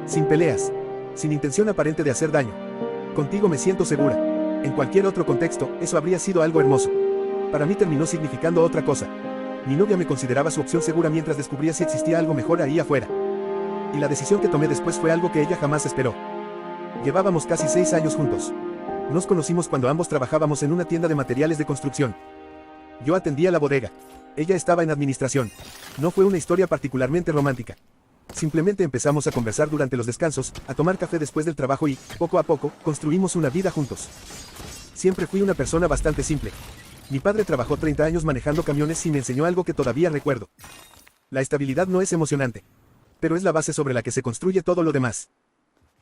Sin peleas. Sin intención aparente de hacer daño. Contigo me siento segura. En cualquier otro contexto, eso habría sido algo hermoso. Para mí terminó significando otra cosa. Mi novia me consideraba su opción segura mientras descubría si existía algo mejor ahí afuera. Y la decisión que tomé después fue algo que ella jamás esperó. Llevábamos casi 6 años juntos. Nos conocimos cuando ambos trabajábamos en una tienda de materiales de construcción. Yo atendía la bodega. Ella estaba en administración. No fue una historia particularmente romántica. Simplemente empezamos a conversar durante los descansos, a tomar café después del trabajo y, poco a poco, construimos una vida juntos. Siempre fui una persona bastante simple. Mi padre trabajó 30 años manejando camiones y me enseñó algo que todavía recuerdo. La estabilidad no es emocionante, pero es la base sobre la que se construye todo lo demás.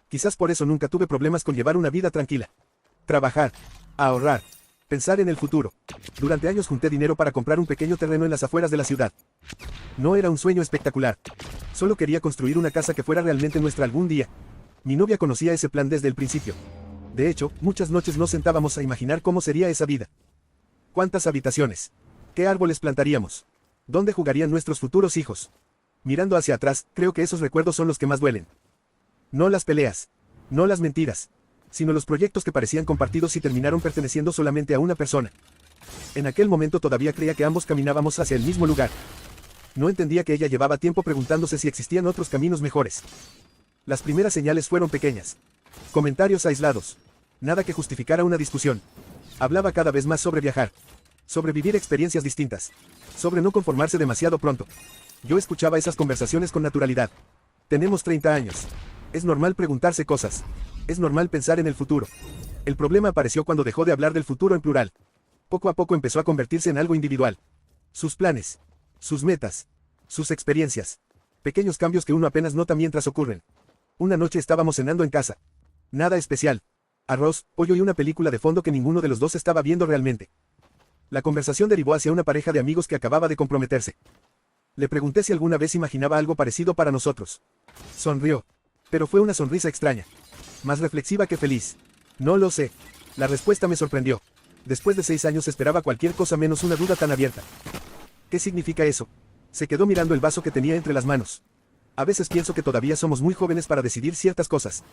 Quizás por eso nunca tuve problemas con llevar una vida tranquila. Trabajar, ahorrar, pensar en el futuro. Durante años junté dinero para comprar un pequeño terreno en las afueras de la ciudad. No era un sueño espectacular. Solo quería construir una casa que fuera realmente nuestra algún día. Mi novia conocía ese plan desde el principio. De hecho, muchas noches nos sentábamos a imaginar cómo sería esa vida. ¿Cuántas habitaciones? ¿Qué árboles plantaríamos? ¿Dónde jugarían nuestros futuros hijos? Mirando hacia atrás, creo que esos recuerdos son los que más duelen. No las peleas. No las mentiras. Sino los proyectos que parecían compartidos y terminaron perteneciendo solamente a una persona. En aquel momento todavía creía que ambos caminábamos hacia el mismo lugar. No entendía que ella llevaba tiempo preguntándose si existían otros caminos mejores. Las primeras señales fueron pequeñas. Comentarios aislados. Nada que justificara una discusión. Hablaba cada vez más sobre viajar. Sobre vivir experiencias distintas. Sobre no conformarse demasiado pronto. Yo escuchaba esas conversaciones con naturalidad. Tenemos 30 años. Es normal preguntarse cosas. Es normal pensar en el futuro. El problema apareció cuando dejó de hablar del futuro en plural. Poco a poco empezó a convertirse en algo individual. Sus planes. Sus metas. Sus experiencias. Pequeños cambios que uno apenas nota mientras ocurren. Una noche estábamos cenando en casa. Nada especial. Arroz, pollo y una película de fondo que ninguno de los dos estaba viendo realmente. La conversación derivó hacia una pareja de amigos que acababa de comprometerse. Le pregunté si alguna vez imaginaba algo parecido para nosotros. Sonrió. Pero fue una sonrisa extraña. Más reflexiva que feliz. No lo sé. La respuesta me sorprendió. Después de 6 años esperaba cualquier cosa menos una duda tan abierta. ¿Qué significa eso? Se quedó mirando el vaso que tenía entre las manos. A veces pienso que todavía somos muy jóvenes para decidir ciertas cosas.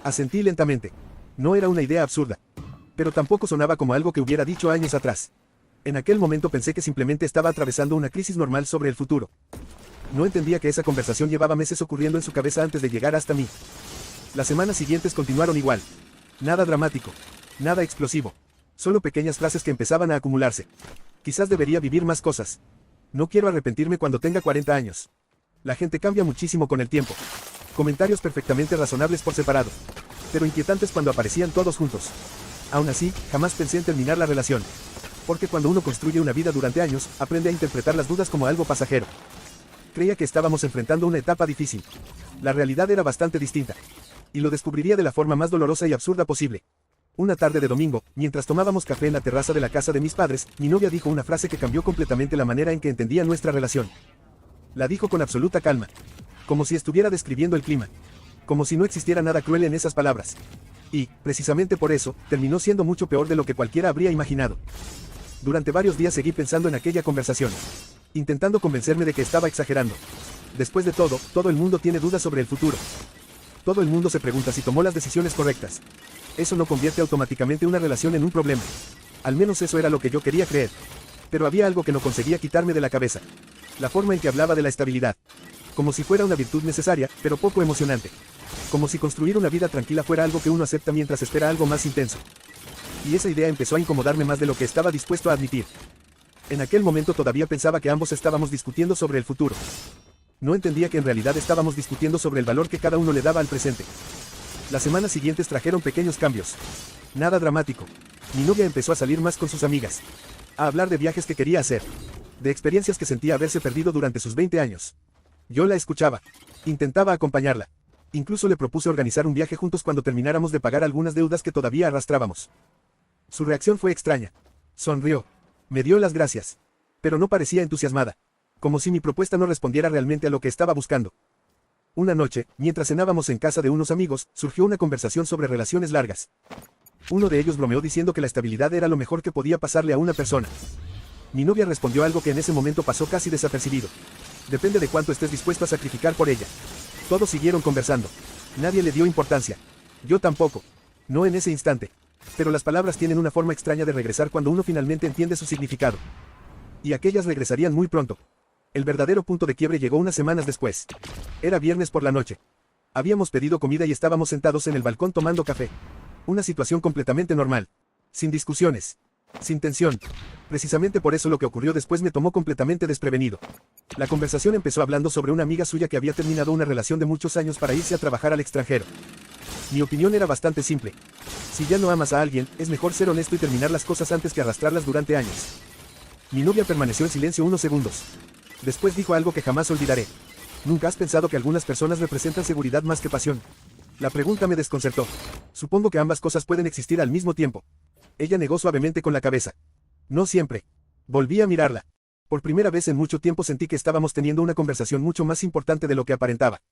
Asentí lentamente. No era una idea absurda. Pero tampoco sonaba como algo que hubiera dicho años atrás. En aquel momento pensé que simplemente estaba atravesando una crisis normal sobre el futuro. No entendía que esa conversación llevaba meses ocurriendo en su cabeza antes de llegar hasta mí. Las semanas siguientes continuaron igual. Nada dramático. Nada explosivo. Solo pequeñas frases que empezaban a acumularse. Quizás debería vivir más cosas. No quiero arrepentirme cuando tenga 40 años. La gente cambia muchísimo con el tiempo. Comentarios perfectamente razonables por separado. Pero inquietantes cuando aparecían todos juntos. Aún así, jamás pensé en terminar la relación. Porque cuando uno construye una vida durante años, aprende a interpretar las dudas como algo pasajero. Creía que estábamos enfrentando una etapa difícil. La realidad era bastante distinta. Y lo descubriría de la forma más dolorosa y absurda posible. Una tarde de domingo, mientras tomábamos café en la terraza de la casa de mis padres, mi novia dijo una frase que cambió completamente la manera en que entendía nuestra relación. La dijo con absoluta calma. Como si estuviera describiendo el clima. Como si no existiera nada cruel en esas palabras. Y, precisamente por eso, terminó siendo mucho peor de lo que cualquiera habría imaginado. Durante varios días seguí pensando en aquella conversación. Intentando convencerme de que estaba exagerando. Después de todo, todo el mundo tiene dudas sobre el futuro. Todo el mundo se pregunta si tomó las decisiones correctas. Eso no convierte automáticamente una relación en un problema. Al menos eso era lo que yo quería creer. Pero había algo que no conseguía quitarme de la cabeza. La forma en que hablaba de la estabilidad. Como si fuera una virtud necesaria, pero poco emocionante. Como si construir una vida tranquila fuera algo que uno acepta mientras espera algo más intenso. Y esa idea empezó a incomodarme más de lo que estaba dispuesto a admitir. En aquel momento todavía pensaba que ambos estábamos discutiendo sobre el futuro. No entendía que en realidad estábamos discutiendo sobre el valor que cada uno le daba al presente. Las semanas siguientes trajeron pequeños cambios. Nada dramático. Mi novia empezó a salir más con sus amigas. A hablar de viajes que quería hacer. De experiencias que sentía haberse perdido durante sus 20 años. Yo la escuchaba. Intentaba acompañarla. Incluso le propuse organizar un viaje juntos cuando termináramos de pagar algunas deudas que todavía arrastrábamos. Su reacción fue extraña. Sonrió. Me dio las gracias. Pero no parecía entusiasmada. Como si mi propuesta no respondiera realmente a lo que estaba buscando. Una noche, mientras cenábamos en casa de unos amigos, surgió una conversación sobre relaciones largas. Uno de ellos bromeó diciendo que la estabilidad era lo mejor que podía pasarle a una persona. Mi novia respondió algo que en ese momento pasó casi desapercibido. Depende de cuánto estés dispuesto a sacrificar por ella. Todos siguieron conversando. Nadie le dio importancia. Yo tampoco. No en ese instante. Pero las palabras tienen una forma extraña de regresar cuando uno finalmente entiende su significado. Y aquellas regresarían muy pronto. El verdadero punto de quiebre llegó unas semanas después. Era viernes por la noche. Habíamos pedido comida y estábamos sentados en el balcón tomando café. Una situación completamente normal. Sin discusiones. Sin tensión. Precisamente por eso lo que ocurrió después me tomó completamente desprevenido. La conversación empezó hablando sobre una amiga suya que había terminado una relación de muchos años para irse a trabajar al extranjero. Mi opinión era bastante simple. Si ya no amas a alguien, es mejor ser honesto y terminar las cosas antes que arrastrarlas durante años. Mi novia permaneció en silencio unos segundos. Después dijo algo que jamás olvidaré. ¿Nunca has pensado que algunas personas representan seguridad más que pasión? La pregunta me desconcertó. Supongo que ambas cosas pueden existir al mismo tiempo. Ella negó suavemente con la cabeza. No siempre. Volví a mirarla. Por primera vez en mucho tiempo sentí que estábamos teniendo una conversación mucho más importante de lo que aparentaba.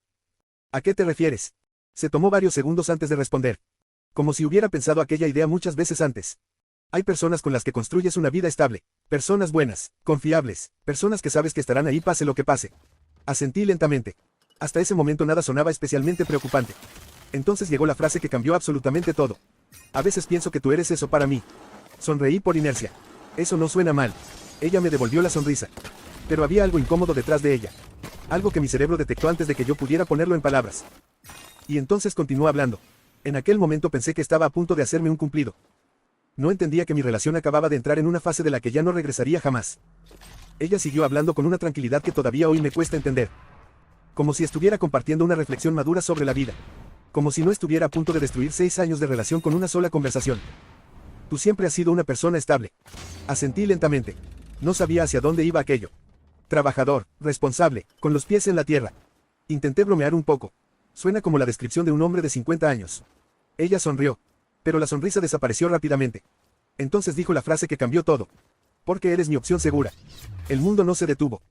¿A qué te refieres? Se tomó varios segundos antes de responder. Como si hubiera pensado aquella idea muchas veces antes. Hay personas con las que construyes una vida estable. Personas buenas, confiables, personas que sabes que estarán ahí pase lo que pase. Asentí lentamente. Hasta ese momento nada sonaba especialmente preocupante. Entonces llegó la frase que cambió absolutamente todo. A veces pienso que tú eres eso para mí. Sonreí por inercia. Eso no suena mal. Ella me devolvió la sonrisa. Pero había algo incómodo detrás de ella. Algo que mi cerebro detectó antes de que yo pudiera ponerlo en palabras. Y entonces continuó hablando. En aquel momento pensé que estaba a punto de hacerme un cumplido. No entendía que mi relación acababa de entrar en una fase de la que ya no regresaría jamás. Ella siguió hablando con una tranquilidad que todavía hoy me cuesta entender. Como si estuviera compartiendo una reflexión madura sobre la vida. Como si no estuviera a punto de destruir 6 años de relación con una sola conversación. Tú siempre has sido una persona estable. Asentí lentamente. No sabía hacia dónde iba aquello. Trabajador, responsable, con los pies en la tierra. Intenté bromear un poco. Suena como la descripción de un hombre de 50 años. Ella sonrió. Pero la sonrisa desapareció rápidamente. Entonces dijo la frase que cambió todo. Porque eres mi opción segura. El mundo no se detuvo.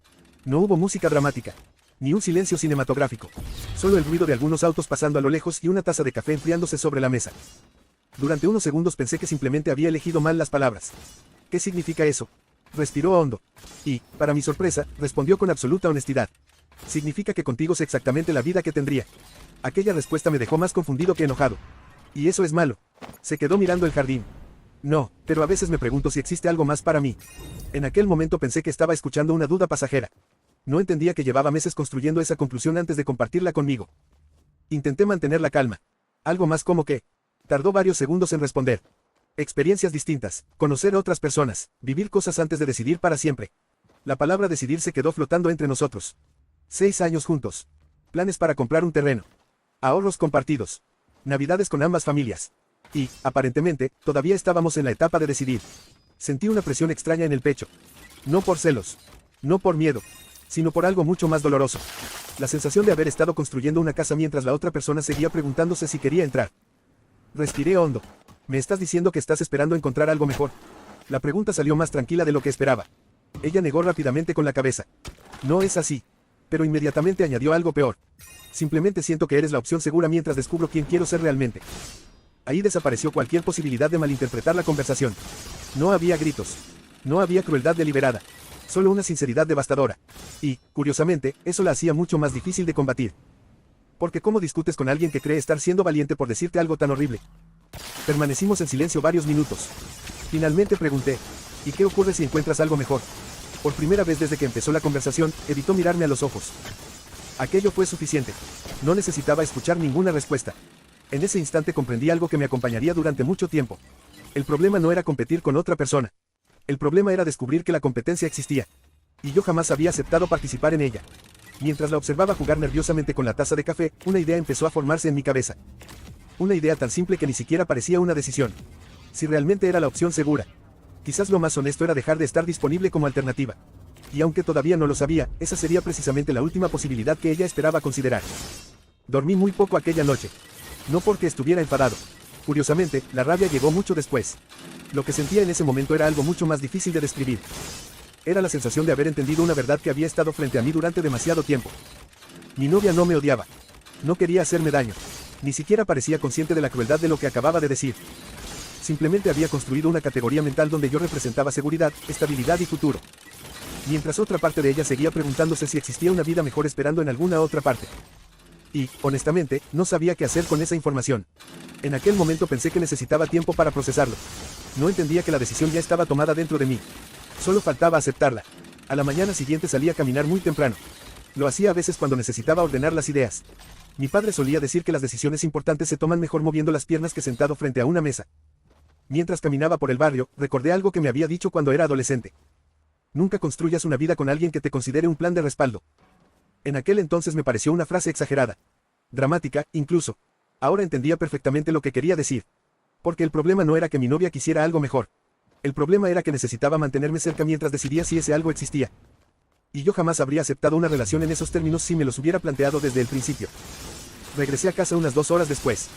No hubo música dramática. Ni un silencio cinematográfico. Solo el ruido de algunos autos pasando a lo lejos y una taza de café enfriándose sobre la mesa. Durante unos segundos pensé que simplemente había elegido mal las palabras. ¿Qué significa eso? Respiró hondo. Y, para mi sorpresa, respondió con absoluta honestidad. Significa que contigo sé exactamente la vida que tendría. Aquella respuesta me dejó más confundido que enojado. Y eso es malo. Se quedó mirando el jardín. No, pero a veces me pregunto si existe algo más para mí. En aquel momento pensé que estaba escuchando una duda pasajera. No entendía que llevaba meses construyendo esa conclusión antes de compartirla conmigo. Intenté mantener la calma. Algo más como que. Tardó varios segundos en responder. Experiencias distintas, conocer a otras personas, vivir cosas antes de decidir para siempre. La palabra decidir se quedó flotando entre nosotros. 6 años juntos. Planes para comprar un terreno. Ahorros compartidos. Navidades con ambas familias. Y, aparentemente, todavía estábamos en la etapa de decidir. Sentí una presión extraña en el pecho. No por celos. No por miedo. Sino por algo mucho más doloroso. La sensación de haber estado construyendo una casa mientras la otra persona seguía preguntándose si quería entrar. Respiré hondo. ¿Me estás diciendo que estás esperando encontrar algo mejor? La pregunta salió más tranquila de lo que esperaba. Ella negó rápidamente con la cabeza. No es así. Pero inmediatamente añadió algo peor. Simplemente siento que eres la opción segura mientras descubro quién quiero ser realmente. Ahí desapareció cualquier posibilidad de malinterpretar la conversación. No había gritos. No había crueldad deliberada. Solo una sinceridad devastadora. Y, curiosamente, eso la hacía mucho más difícil de combatir. Porque ¿cómo discutes con alguien que cree estar siendo valiente por decirte algo tan horrible? Permanecimos en silencio varios minutos. Finalmente pregunté, ¿y qué ocurre si encuentras algo mejor? Por primera vez desde que empezó la conversación, evitó mirarme a los ojos. Aquello fue suficiente. No necesitaba escuchar ninguna respuesta. En ese instante comprendí algo que me acompañaría durante mucho tiempo. El problema no era competir con otra persona. El problema era descubrir que la competencia existía. Y yo jamás había aceptado participar en ella. Mientras la observaba jugar nerviosamente con la taza de café, una idea empezó a formarse en mi cabeza. Una idea tan simple que ni siquiera parecía una decisión. Si realmente era la opción segura. Quizás lo más honesto era dejar de estar disponible como alternativa. Y aunque todavía no lo sabía, esa sería precisamente la última posibilidad que ella esperaba considerar. Dormí muy poco aquella noche. No porque estuviera enfadado. Curiosamente, la rabia llegó mucho después. Lo que sentía en ese momento era algo mucho más difícil de describir. Era la sensación de haber entendido una verdad que había estado frente a mí durante demasiado tiempo. Mi novia no me odiaba. No quería hacerme daño. Ni siquiera parecía consciente de la crueldad de lo que acababa de decir. Simplemente había construido una categoría mental donde yo representaba seguridad, estabilidad y futuro. Mientras otra parte de ella seguía preguntándose si existía una vida mejor esperando en alguna otra parte. Y, honestamente, no sabía qué hacer con esa información. En aquel momento pensé que necesitaba tiempo para procesarlo. No entendía que la decisión ya estaba tomada dentro de mí. Solo faltaba aceptarla. A la mañana siguiente salí a caminar muy temprano. Lo hacía a veces cuando necesitaba ordenar las ideas. Mi padre solía decir que las decisiones importantes se toman mejor moviendo las piernas que sentado frente a una mesa. Mientras caminaba por el barrio, recordé algo que me había dicho cuando era adolescente. Nunca construyas una vida con alguien que te considere un plan de respaldo. En aquel entonces me pareció una frase exagerada. Dramática, incluso. Ahora entendía perfectamente lo que quería decir. Porque el problema no era que mi novia quisiera algo mejor. El problema era que necesitaba mantenerme cerca mientras decidía si ese algo existía. Y yo jamás habría aceptado una relación en esos términos si me los hubiera planteado desde el principio. Regresé a casa unas 2 horas después.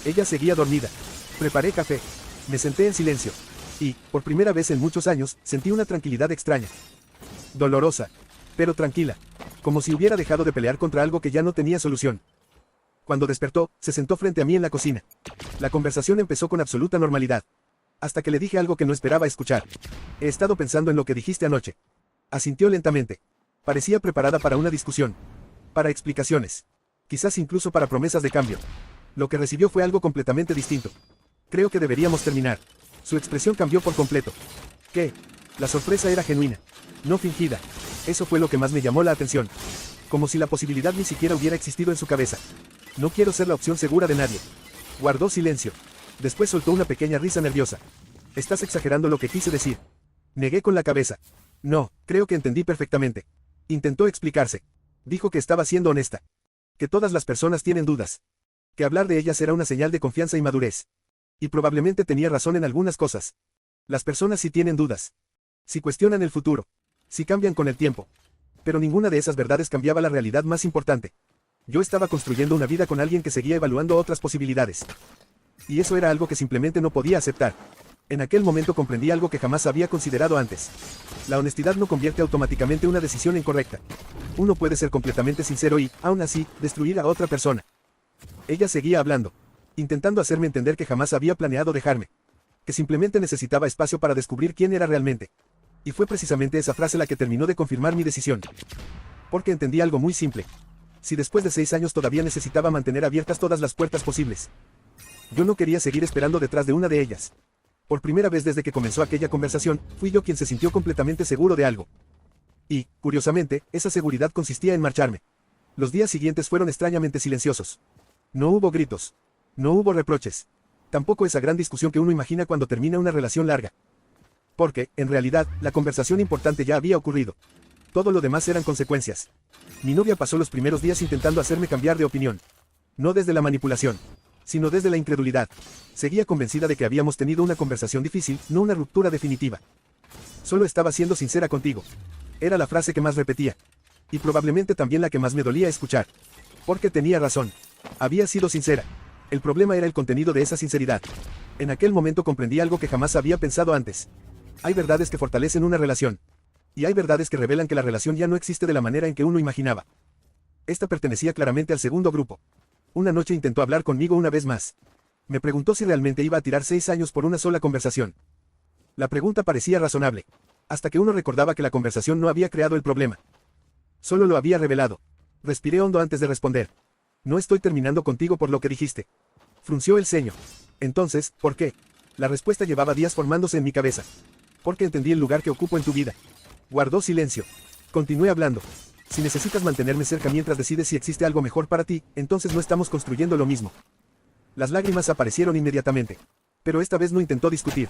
Ella seguía dormida. Preparé café. Me senté en silencio. Y, por primera vez en muchos años, sentí una tranquilidad extraña. Dolorosa. Pero tranquila. Como si hubiera dejado de pelear contra algo que ya no tenía solución. Cuando despertó, se sentó frente a mí en la cocina. La conversación empezó con absoluta normalidad. Hasta que le dije algo que no esperaba escuchar. He estado pensando en lo que dijiste anoche. Asintió lentamente. Parecía preparada para una discusión. Para explicaciones. Quizás incluso para promesas de cambio. Lo que recibió fue algo completamente distinto. Creo que deberíamos terminar. Su expresión cambió por completo. ¿Qué? La sorpresa era genuina. No fingida. Eso fue lo que más me llamó la atención. Como si la posibilidad ni siquiera hubiera existido en su cabeza. No quiero ser la opción segura de nadie. Guardó silencio. Después soltó una pequeña risa nerviosa. Estás exagerando lo que quise decir. Negué con la cabeza. No, creo que entendí perfectamente. Intentó explicarse. Dijo que estaba siendo honesta. Que todas las personas tienen dudas. Que hablar de ellas era una señal de confianza y madurez. Y probablemente tenía razón en algunas cosas. Las personas sí tienen dudas. Si cuestionan el futuro. Si cambian con el tiempo. Pero ninguna de esas verdades cambiaba la realidad más importante. Yo estaba construyendo una vida con alguien que seguía evaluando otras posibilidades. Y eso era algo que simplemente no podía aceptar. En aquel momento comprendí algo que jamás había considerado antes. La honestidad no convierte automáticamente una decisión incorrecta. Uno puede ser completamente sincero y, aún así, destruir a otra persona. Ella seguía hablando, intentando hacerme entender que jamás había planeado dejarme. Que simplemente necesitaba espacio para descubrir quién era realmente. Y fue precisamente esa frase la que terminó de confirmar mi decisión. Porque entendí algo muy simple. Si después de 6 años todavía necesitaba mantener abiertas todas las puertas posibles. Yo no quería seguir esperando detrás de una de ellas. Por primera vez desde que comenzó aquella conversación, fui yo quien se sintió completamente seguro de algo. Y, curiosamente, esa seguridad consistía en marcharme. Los días siguientes fueron extrañamente silenciosos. No hubo gritos. No hubo reproches. Tampoco esa gran discusión que uno imagina cuando termina una relación larga. Porque, en realidad, la conversación importante ya había ocurrido. Todo lo demás eran consecuencias. Mi novia pasó los primeros días intentando hacerme cambiar de opinión. No desde la manipulación, sino desde la incredulidad. Seguía convencida de que habíamos tenido una conversación difícil, no una ruptura definitiva. Solo estaba siendo sincera contigo. Era la frase que más repetía. Y probablemente también la que más me dolía escuchar. Porque tenía razón. Había sido sincera. El problema era el contenido de esa sinceridad. En aquel momento comprendí algo que jamás había pensado antes. Hay verdades que fortalecen una relación. Y hay verdades que revelan que la relación ya no existe de la manera en que uno imaginaba. Esta pertenecía claramente al segundo grupo. Una noche intentó hablar conmigo una vez más. Me preguntó si realmente iba a tirar 6 años por una sola conversación. La pregunta parecía razonable. Hasta que uno recordaba que la conversación no había creado el problema. Solo lo había revelado. Respiré hondo antes de responder. No estoy terminando contigo por lo que dijiste. Frunció el ceño. Entonces, ¿por qué? La respuesta llevaba días formándose en mi cabeza. Porque entendí el lugar que ocupo en tu vida. Guardó silencio. Continué hablando. Si necesitas mantenerme cerca mientras decides si existe algo mejor para ti, entonces no estamos construyendo lo mismo. Las lágrimas aparecieron inmediatamente. Pero esta vez no intentó discutir.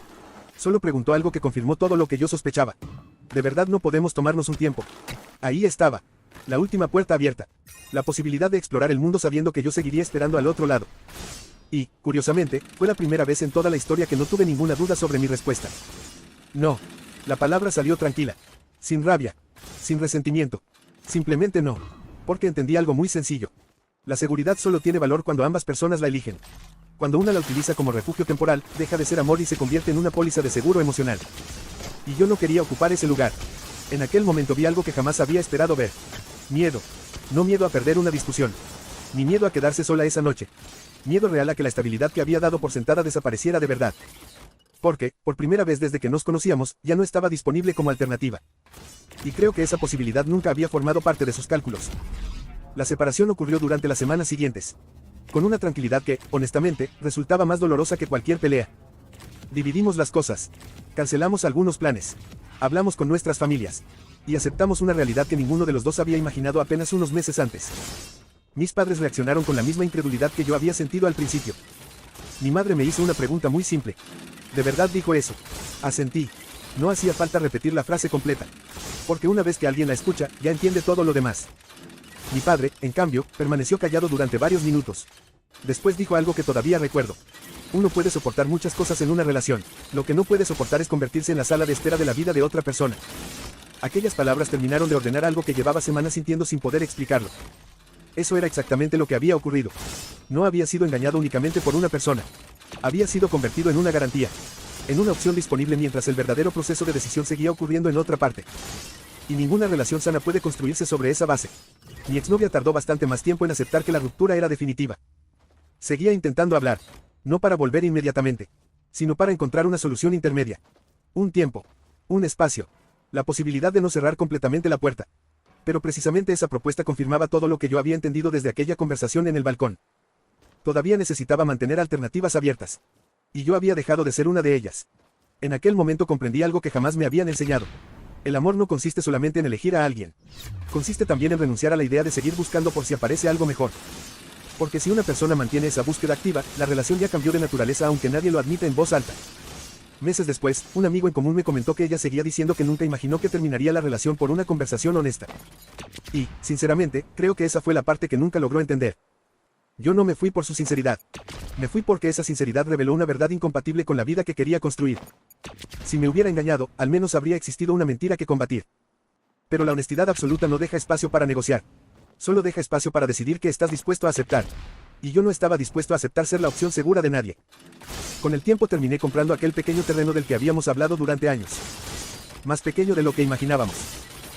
Solo preguntó algo que confirmó todo lo que yo sospechaba. De verdad no podemos tomarnos un tiempo. Ahí estaba. La última puerta abierta. La posibilidad de explorar el mundo sabiendo que yo seguiría esperando al otro lado. Y, curiosamente, fue la primera vez en toda la historia que no tuve ninguna duda sobre mi respuesta. No. La palabra salió tranquila. Sin rabia. Sin resentimiento. Simplemente no. Porque entendí algo muy sencillo. La seguridad solo tiene valor cuando ambas personas la eligen. Cuando una la utiliza como refugio temporal, deja de ser amor y se convierte en una póliza de seguro emocional. Y yo no quería ocupar ese lugar. En aquel momento vi algo que jamás había esperado ver. Miedo. No miedo a perder una discusión. Ni miedo a quedarse sola esa noche. Miedo real a que la estabilidad que había dado por sentada desapareciera de verdad. Porque, por primera vez desde que nos conocíamos, ya no estaba disponible como alternativa. Y creo que esa posibilidad nunca había formado parte de sus cálculos. La separación ocurrió durante las semanas siguientes. Con una tranquilidad que, honestamente, resultaba más dolorosa que cualquier pelea. Dividimos las cosas. Cancelamos algunos planes. Hablamos con nuestras familias. Y aceptamos una realidad que ninguno de los dos había imaginado apenas unos meses antes. Mis padres reaccionaron con la misma incredulidad que yo había sentido al principio. Mi madre me hizo una pregunta muy simple. ¿De verdad dijo eso? Asentí. No hacía falta repetir la frase completa. Porque una vez que alguien la escucha, ya entiende todo lo demás. Mi padre, en cambio, permaneció callado durante varios minutos. Después dijo algo que todavía recuerdo. Uno puede soportar muchas cosas en una relación. Lo que no puede soportar es convertirse en la sala de espera de la vida de otra persona. Aquellas palabras terminaron de ordenar algo que llevaba semanas sintiendo sin poder explicarlo. Eso era exactamente lo que había ocurrido. No había sido engañado únicamente por una persona. Había sido convertido en una garantía. En una opción disponible mientras el verdadero proceso de decisión seguía ocurriendo en otra parte. Y ninguna relación sana puede construirse sobre esa base. Mi exnovia tardó bastante más tiempo en aceptar que la ruptura era definitiva. Seguía intentando hablar. No para volver inmediatamente, sino para encontrar una solución intermedia. Un tiempo. Un espacio. La posibilidad de no cerrar completamente la puerta. Pero precisamente esa propuesta confirmaba todo lo que yo había entendido desde aquella conversación en el balcón. Todavía necesitaba mantener alternativas abiertas. Y yo había dejado de ser una de ellas. En aquel momento comprendí algo que jamás me habían enseñado. El amor no consiste solamente en elegir a alguien. Consiste también en renunciar a la idea de seguir buscando por si aparece algo mejor. Porque si una persona mantiene esa búsqueda activa, la relación ya cambió de naturaleza aunque nadie lo admita en voz alta. Meses después, un amigo en común me comentó que ella seguía diciendo que nunca imaginó que terminaría la relación por una conversación honesta. Y, sinceramente, creo que esa fue la parte que nunca logró entender. Yo no me fui por su sinceridad. Me fui porque esa sinceridad reveló una verdad incompatible con la vida que quería construir. Si me hubiera engañado, al menos habría existido una mentira que combatir. Pero la honestidad absoluta no deja espacio para negociar. Solo deja espacio para decidir qué estás dispuesto a aceptar. Y yo no estaba dispuesto a aceptar ser la opción segura de nadie. Con el tiempo terminé comprando aquel pequeño terreno del que habíamos hablado durante años. Más pequeño de lo que imaginábamos.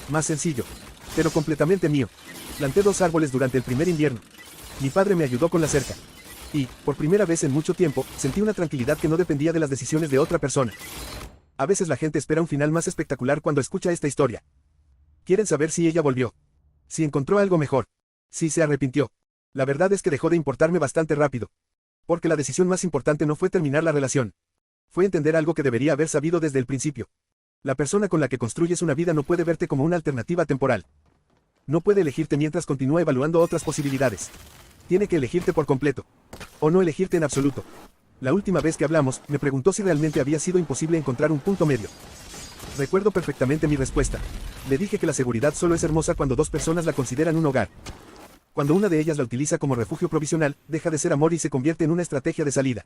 Más sencillo. Pero completamente mío. Planté 2 árboles durante el primer invierno. Mi padre me ayudó con la cerca. Y, por primera vez en mucho tiempo, sentí una tranquilidad que no dependía de las decisiones de otra persona. A veces la gente espera un final más espectacular cuando escucha esta historia. Quieren saber si ella volvió. Si encontró algo mejor. Si se arrepintió. La verdad es que dejó de importarme bastante rápido. Porque la decisión más importante no fue terminar la relación. Fue entender algo que debería haber sabido desde el principio. La persona con la que construyes una vida no puede verte como una alternativa temporal. No puede elegirte mientras continúa evaluando otras posibilidades. Tiene que elegirte por completo. O no elegirte en absoluto. La última vez que hablamos, me preguntó si realmente había sido imposible encontrar un punto medio. Recuerdo perfectamente mi respuesta. Le dije que la seguridad solo es hermosa cuando 2 personas la consideran un hogar. Cuando una de ellas la utiliza como refugio provisional, deja de ser amor y se convierte en una estrategia de salida.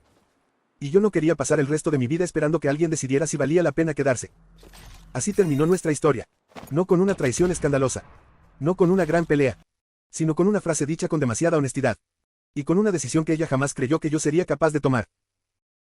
Y yo no quería pasar el resto de mi vida esperando que alguien decidiera si valía la pena quedarse. Así terminó nuestra historia. No con una traición escandalosa. No con una gran pelea. Sino con una frase dicha con demasiada honestidad. Y con una decisión que ella jamás creyó que yo sería capaz de tomar.